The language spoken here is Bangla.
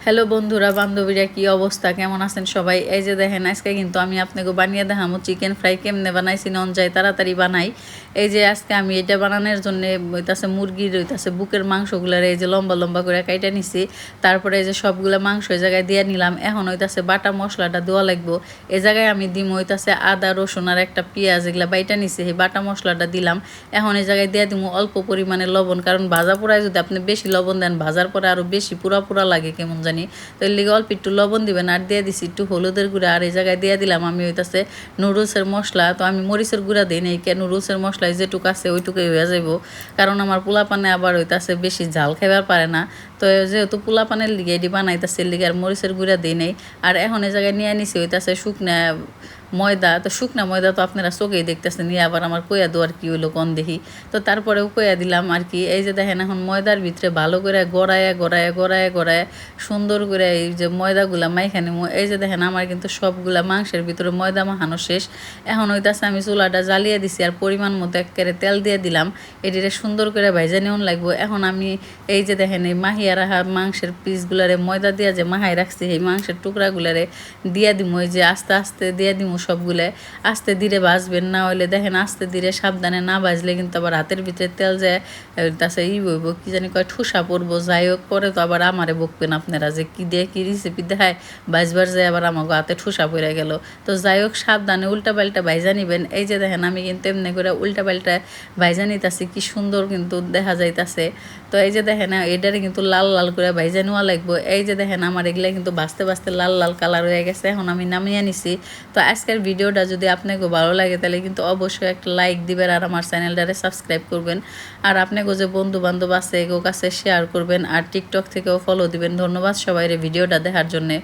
হ্যালো বন্ধুরা বান্ধবীরা কি অবস্থা কেমন আছেন সবাই। এই যে দেখেন আজকে কিন্তু আমি আপনাকে বানিয়ে দেখাবো চিকেন ফ্রাই কেমনে বানাইছি নন যাই তাড়াতাড়ি বানাই। এই যে আজকে আমি এটা বানানোর জন্য হইতাছে মুরগির হইতাছে বুকের মাংসগুলার এই যে লম্বা লম্বা করে কাইটা নিছি। তারপরে এই যে সবগুলো মাংস এই জায়গায় দিয়ে নিলাম। এখন হইতাছে বাটা মশলাটা দেওয়া লাগবো। এই জায়গায় আমি দিম হইতাছে আদা রসুন আর একটা পেঁয়াজ এগুলা বাইটা নিছি, এই বাটা মশলাটা দিলাম। এখন এই জায়গায় দিয়ে দিব অল্প পরিমাণে লবণ, কারণ ভাজা পোড়ায় যদি আপনি বেশি লবণ দেন ভাজার পরে আরও বেশি পুরা পুরা লাগে কেমন জানি। তো এর লিগে অল্প একটু লবণ দিবেন। আর দিয়ে দিছি একটু হলুদের গুঁড়া। আর এই জায়গায় দিয়ে দিলাম আমি হইতাছে নুডলসের মশলা। তো আমি মরিচের গুঁড়া দিই নাই, কে নুডলসের মশলায় যেটুকু আছে ওইটুকুই হয়ে যাইব, কারণ আমার পোলাপানে আবার হইতাছে বেশি ঝাল খাইবার পারে না। তো যেহেতু পোলাপানের লিগে এটি বানাইতেছে লিগে আর মরিচের গুঁড়া দিই নেই। আর এখন এই জায়গায় নিয়ে নিছি হইতাছে শুকনা ময়দা। তো শুকনা ময়দা তো আপনারা চোখেই দেখতেছেন, নিয়ে আবার আমার কইয়া দেওয়ার কি হইলো কন দেখি। তো তারপরেও কইয়া দিলাম আর কি। এই যে দেখেন এখন ময়দার ভিতরে ভালো করে গড়ায় সুন্দর করে এই যে ময়দাগুলা মাইখানি। এই যে দেখেন আমার কিন্তু সবগুলা মাংসের ভিতরে ময়দা মাখানো শেষ। এখন হইতাছে আমি চুলাটা জ্বালিয়ে দিছি আর পরিমাণ মতো একেবারে তেল দিয়ে দিলাম। এটিরে সুন্দর করে ভাইজা নেওয়ান লাগবো। এখন আমি এই যে দেখেন এই মাহিয়া রাখা মাংসের পিসগুলারে ময়দা দিয়া যে মাহাই রাখছি এই মাংসের টুকরাগুলারে দিয়া দিমু। এই যে আস্তে আস্তে দিয়ে দিমু সবগুলো। আস্তে ধীরে ভাজবেন, না হইলে দেখেন আস্তে ধীরে সাবধানে না ভাজলে কিন্তু আবার হাতের ভিতরে তেল যায় তাছে বইব কি জানি কয় ঠুসা পড়বো। যাই হোক পরে তো আবার আমারে বকবেন আপনারা যে কি দিয়ে কি রেসিপি দেখায়, ভাজবার যায় আবার আমাকে হাতে ঠুসা পড়ে গেল। তো যাই হোক সাবধানে উল্টা পাল্টা ভাইজা নিবেন। এই যে দেখেন আমি কিন্তু এমনি করে উল্টা পাল্টা ভাইজা নিতেছি, কি সুন্দর কিন্তু দেখা যাইতাছে। তো এই যে দেখেন এটারে কিন্তু লাল লাল করে ভাইজা নেওয়া লাগবো। এই যে দেখেন আমার এগুলা কিন্তু বাঁচতে বাঁচতে লাল লাল কালার হয়ে গেছে। এখন আমি নামিয়ে নিছি। তো আজকের ভিডিওটা যদি আপনাকে ভালো লাগে তাহলে কিন্তু অবশ্যই একটা লাইক দিবেন আর আমার চ্যানেলটারে সাবস্ক্রাইব করবেন। আর আপনাকে যে বন্ধু বান্ধব আছে এগো কাছে শেয়ার করবেন আর টিকটক থেকেও ফলো দিবেন। ধন্যবাদ সবাইরে ভিডিওটা দেখার জন্যে।